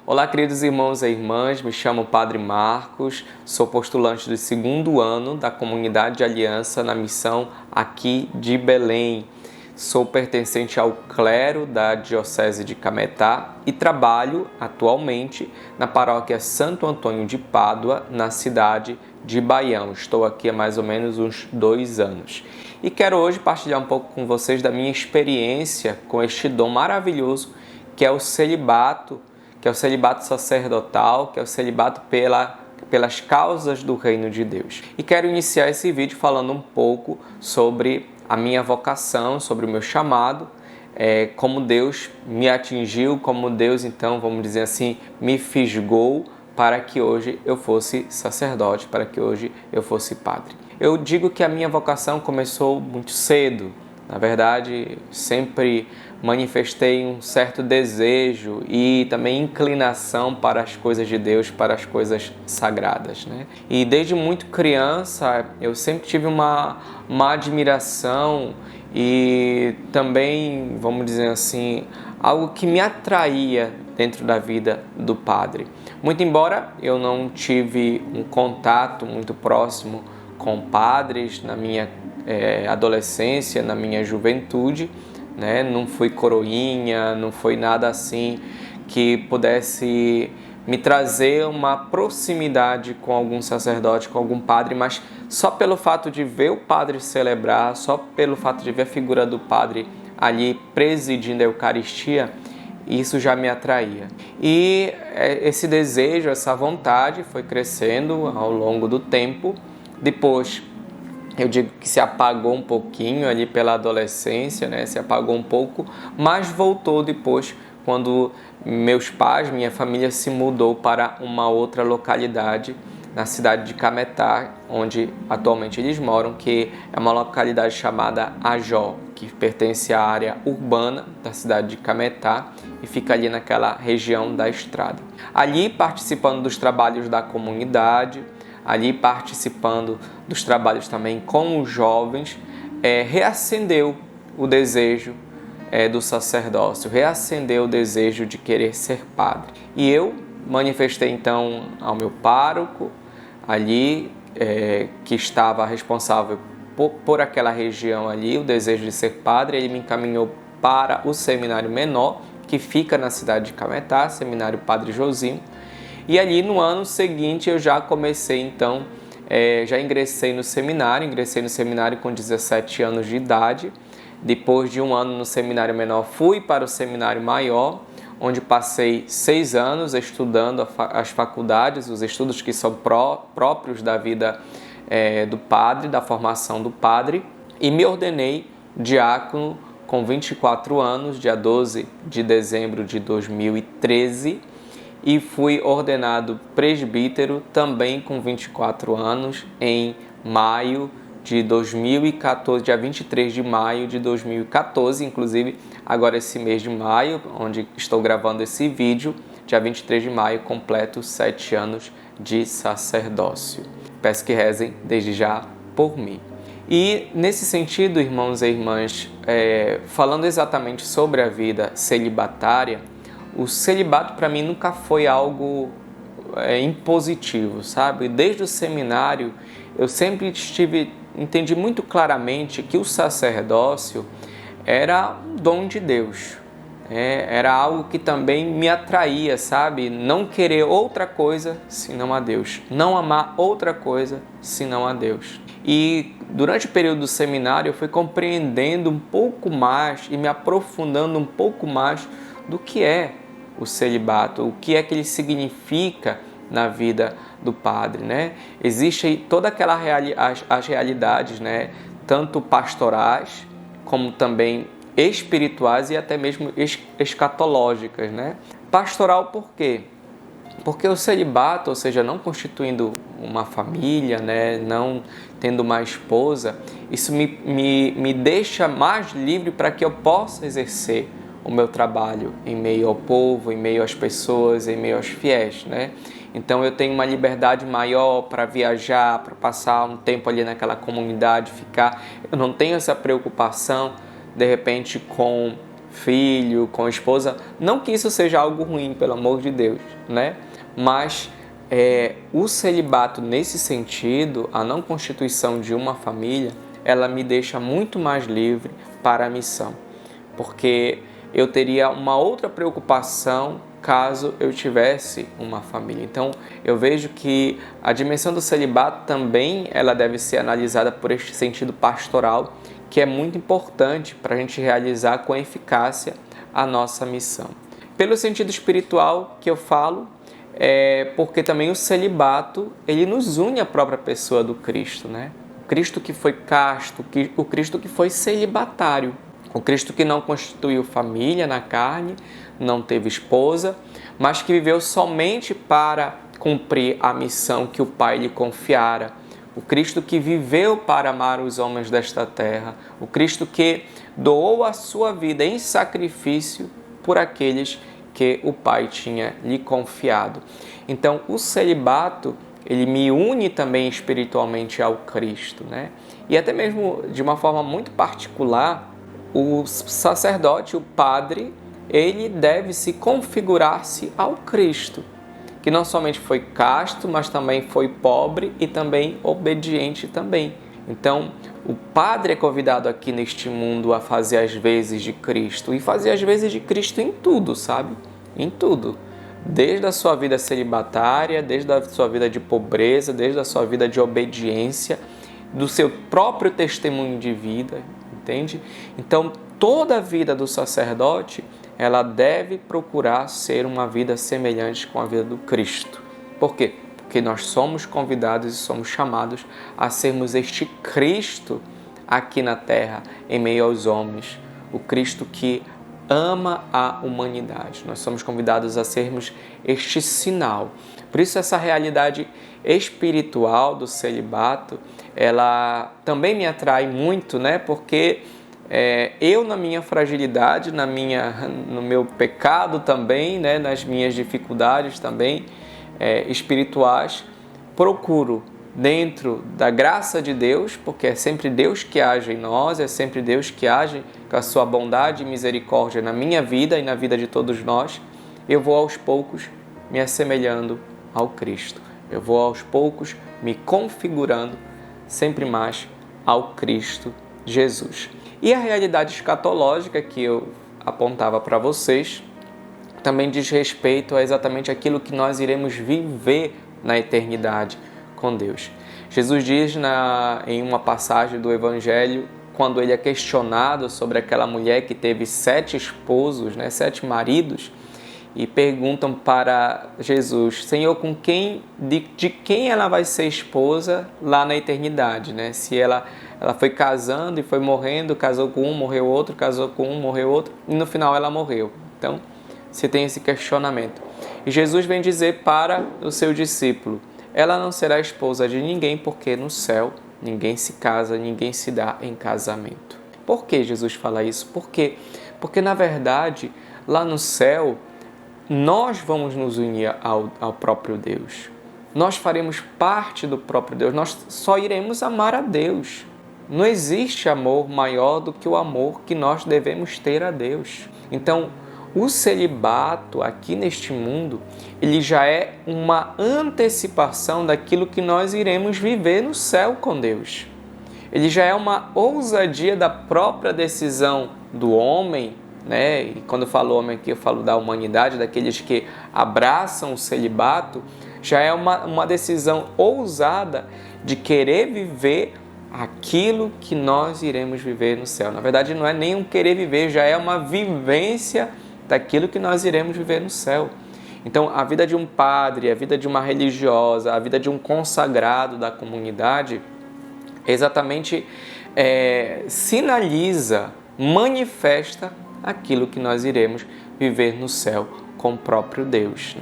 Olá, queridos irmãos e irmãs, me chamo Padre Marcos, sou postulante do 2º ano da Comunidade de Aliança na missão aqui de Belém. Sou pertencente ao clero da Diocese de Cametá e trabalho atualmente na paróquia Santo Antônio de Pádua, na cidade de Baião. Estou aqui há mais ou menos uns 2 anos. E quero hoje partilhar um pouco com vocês da minha experiência com este dom maravilhoso que é o celibato, sacerdotal, que é o celibato pelas causas do reino de Deus. E quero iniciar esse vídeo falando um pouco sobre a minha vocação, sobre o meu chamado, como Deus me atingiu, como Deus, então, vamos dizer assim, me fisgou para que hoje eu fosse sacerdote, para que hoje eu fosse padre. Eu digo que a minha vocação começou muito cedo. Na verdade, sempre manifestei um certo desejo e também inclinação para as coisas de Deus, para as coisas sagradas, né? E desde muito criança, eu sempre tive uma admiração e também, vamos dizer assim, algo que me atraía dentro da vida do padre. Muito embora eu não tive um contato muito próximo com padres na minha adolescência, na minha juventude, né? Não fui coroinha, não foi nada assim que pudesse me trazer uma proximidade com algum sacerdote, com algum padre, mas só pelo fato de ver o padre celebrar, só pelo fato de ver a figura do padre ali presidindo a Eucaristia, isso já me atraía. E esse desejo, essa vontade foi crescendo ao longo do tempo. Depois, eu digo que se apagou um pouquinho ali pela adolescência, né? Se apagou um pouco, mas voltou depois quando meus pais, minha família se mudou para uma outra localidade na cidade de Cametá, onde atualmente eles moram, que é uma localidade chamada Ajó, que pertence à área urbana da cidade de Cametá e fica ali naquela região da estrada. Ali, participando dos trabalhos da comunidade, ali participando dos trabalhos também com os jovens, reacendeu o desejo do sacerdócio, reacendeu o desejo de querer ser padre. E eu manifestei então ao meu pároco, ali, que estava responsável por aquela região ali, o desejo de ser padre. Ele me encaminhou para o seminário menor, que fica na cidade de Cametá, seminário Padre Josimo. E ali no ano seguinte eu já comecei então, já ingressei no seminário com 17 anos de idade. Depois de um ano no seminário menor, fui para o seminário maior, onde passei 6 anos estudando as faculdades, os estudos que são próprios da vida do padre, da formação do padre, e me ordenei diácono com 24 anos, dia 12 de dezembro de 2013, e fui ordenado presbítero também com 24 anos em maio de 2014, dia 23 de maio de 2014, inclusive agora esse mês de maio, onde estou gravando esse vídeo, dia 23 de maio, completo 7 anos de sacerdócio. Peço que rezem desde já por mim. E nesse sentido, irmãos e irmãs, falando exatamente sobre a vida celibatária, o celibato para mim nunca foi algo impositivo, sabe? Desde o seminário eu sempre entendi muito claramente que o sacerdócio era um dom de Deus, era algo que também me atraía, sabe? Não querer outra coisa senão a Deus, não amar outra coisa senão a Deus. E durante o período do seminário eu fui compreendendo um pouco mais e me aprofundando um pouco mais do que é o celibato, o que é que ele significa na vida do padre, né? Existe toda aquela as realidades, né? Tanto pastorais como também espirituais e até mesmo escatológicas, né? Pastoral por quê? Porque o celibato, ou seja, não constituindo uma família, né? Não tendo uma esposa, isso me deixa mais livre para que eu possa exercer o meu trabalho em meio ao povo, em meio às pessoas, em meio aos fiéis, né? Então eu tenho uma liberdade maior para viajar, para passar um tempo ali naquela comunidade, ficar. Eu não tenho essa preocupação, de repente, com filho, com esposa. Não que isso seja algo ruim, pelo amor de Deus, né? Mas o celibato nesse sentido, a não constituição de uma família, ela me deixa muito mais livre para a missão, porque eu teria uma outra preocupação caso eu tivesse uma família. Então, eu vejo que a dimensão do celibato também ela deve ser analisada por este sentido pastoral, que é muito importante para a gente realizar com eficácia a nossa missão. Pelo sentido espiritual que eu falo, porque também o celibato ele nos une à própria pessoa do Cristo, né? O Cristo que foi casto, o Cristo que foi celibatário, o Cristo que não constituiu família na carne, não teve esposa, mas que viveu somente para cumprir a missão que o Pai lhe confiara. O Cristo que viveu para amar os homens desta terra. O Cristo que doou a sua vida em sacrifício por aqueles que o Pai tinha lhe confiado. Então, o celibato, ele me une também espiritualmente ao Cristo, né? E até mesmo de uma forma muito particular, o sacerdote, o padre, ele deve se configurar-se ao Cristo, que não somente foi casto, mas também foi pobre e também obediente também. Então, o padre é convidado aqui neste mundo a fazer as vezes de Cristo, e fazer as vezes de Cristo em tudo, sabe? Em tudo. Desde a sua vida celibatária, desde a sua vida de pobreza, desde a sua vida de obediência, do seu próprio testemunho de vida, entende? Então, toda a vida do sacerdote, ela deve procurar ser uma vida semelhante com a vida do Cristo. Por quê? Porque nós somos convidados e somos chamados a sermos este Cristo aqui na terra, em meio aos homens. O Cristo que ama a humanidade. Nós somos convidados a sermos este sinal. Por isso, essa realidade espiritual do celibato, ela também me atrai muito, né? Porque eu, na minha fragilidade, no meu pecado também, né? Nas minhas dificuldades também espirituais, procuro, dentro da graça de Deus, porque é sempre Deus que age em nós, é sempre Deus que age com a sua bondade e misericórdia na minha vida e na vida de todos nós, eu vou aos poucos me assemelhando ao Cristo. Eu vou aos poucos me configurando sempre mais ao Cristo Jesus. E a realidade escatológica que eu apontava para vocês também diz respeito a exatamente aquilo que nós iremos viver na eternidade com Deus. Jesus diz em uma passagem do Evangelho, quando ele é questionado sobre aquela mulher que teve 7 esposos, 7 maridos, e perguntam para Jesus: Senhor, de quem ela vai ser esposa lá na eternidade? Se ela foi casando e foi morrendo, casou com um, morreu outro, casou com um, morreu outro, e no final ela morreu. Então, você tem esse questionamento. E Jesus vem dizer para o seu discípulo: ela não será esposa de ninguém, porque no céu ninguém se casa, ninguém se dá em casamento. Por que Jesus fala isso? Por quê? Porque, na verdade, lá no céu, nós vamos nos unir ao próprio Deus. Nós faremos parte do próprio Deus. Nós só iremos amar a Deus. Não existe amor maior do que o amor que nós devemos ter a Deus. Então, o celibato aqui neste mundo, ele já é uma antecipação daquilo que nós iremos viver no céu com Deus. Ele já é uma ousadia da própria decisão do homem, E quando eu falo homem aqui, eu falo da humanidade, daqueles que abraçam o celibato, já é uma decisão ousada de querer viver aquilo que nós iremos viver no céu. Na verdade, não é nem um querer viver, já é uma vivência daquilo que nós iremos viver no céu. Então, a vida de um padre, a vida de uma religiosa, a vida de um consagrado da comunidade, exatamente sinaliza, manifesta aquilo que nós iremos viver no céu com o próprio Deus,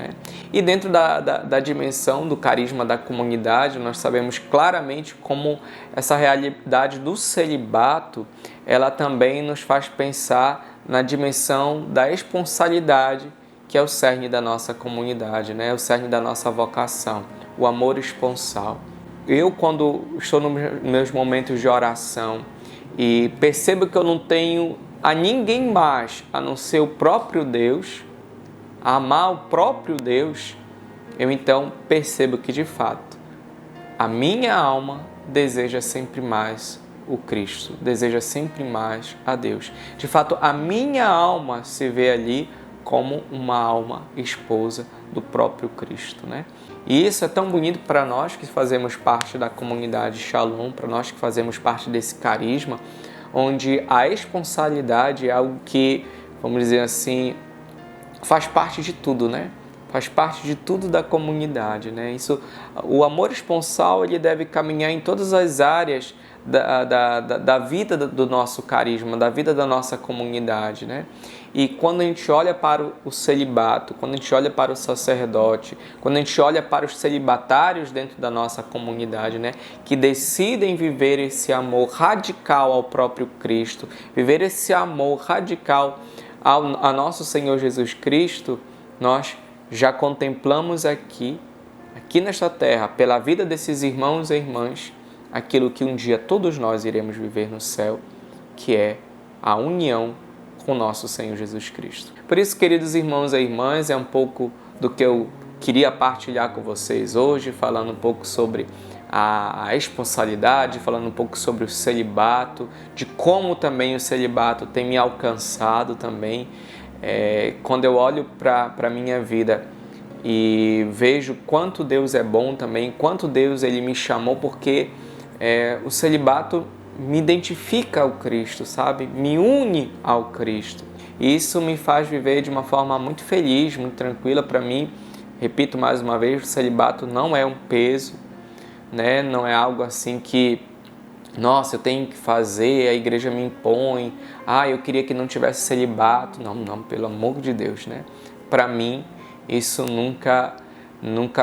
E dentro da dimensão do carisma da comunidade, nós sabemos claramente como essa realidade do celibato, ela também nos faz pensar na dimensão da esponsalidade, que é o cerne da nossa comunidade, o cerne da nossa vocação, o amor esponsal. Eu, quando estou nos meus momentos de oração e percebo que eu não tenho a ninguém mais a não ser o próprio Deus, a amar o próprio Deus, eu então percebo que de fato a minha alma deseja sempre mais o Cristo, deseja sempre mais a Deus. De fato, a minha alma se vê ali como uma alma esposa do próprio Cristo, né? E isso é tão bonito para nós que fazemos parte da comunidade Shalom, para nós que fazemos parte desse carisma, onde a esponsalidade é algo que, vamos dizer assim, faz parte de tudo, né? Faz parte de tudo da comunidade, né? O amor esponsal, ele deve caminhar em todas as áreas da vida do nosso carisma, da vida da nossa comunidade, né? E quando a gente olha para o celibato, quando a gente olha para o sacerdote, quando a gente olha para os celibatários dentro da nossa comunidade, né, que decidem viver esse amor radical ao próprio Cristo, viver esse amor radical a nosso Senhor Jesus Cristo, nós já contemplamos aqui nesta terra, pela vida desses irmãos e irmãs, aquilo que um dia todos nós iremos viver no céu, que é a união com nosso Senhor Jesus Cristo. Por isso, queridos irmãos e irmãs, é um pouco do que eu queria partilhar com vocês hoje, falando um pouco sobre a esponsalidade, falando um pouco sobre o celibato, de como também o celibato tem me alcançado também. Quando eu olho para a minha vida e vejo quanto Deus é bom também, quanto Deus ele me chamou, porque o celibato me identifica ao Cristo, sabe? Me une ao Cristo. E isso me faz viver de uma forma muito feliz, muito tranquila para mim. Repito mais uma vez, o celibato não é um peso, né? Não é algo assim que, nossa, eu tenho que fazer, a igreja me impõe. Eu queria que não tivesse celibato. Não, pelo amor de Deus, né? Para mim, isso nunca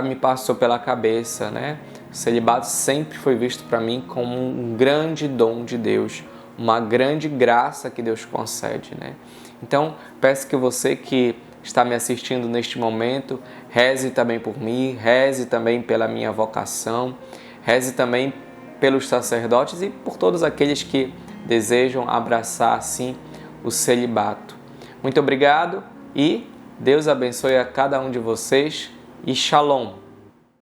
me passou pela cabeça, né? O celibato sempre foi visto para mim como um grande dom de Deus, uma grande graça que Deus concede, né? Então, peço que você que está me assistindo neste momento, reze também por mim, reze também pela minha vocação, reze também pelos sacerdotes e por todos aqueles que desejam abraçar, assim, o celibato. Muito obrigado e Deus abençoe a cada um de vocês e Shalom!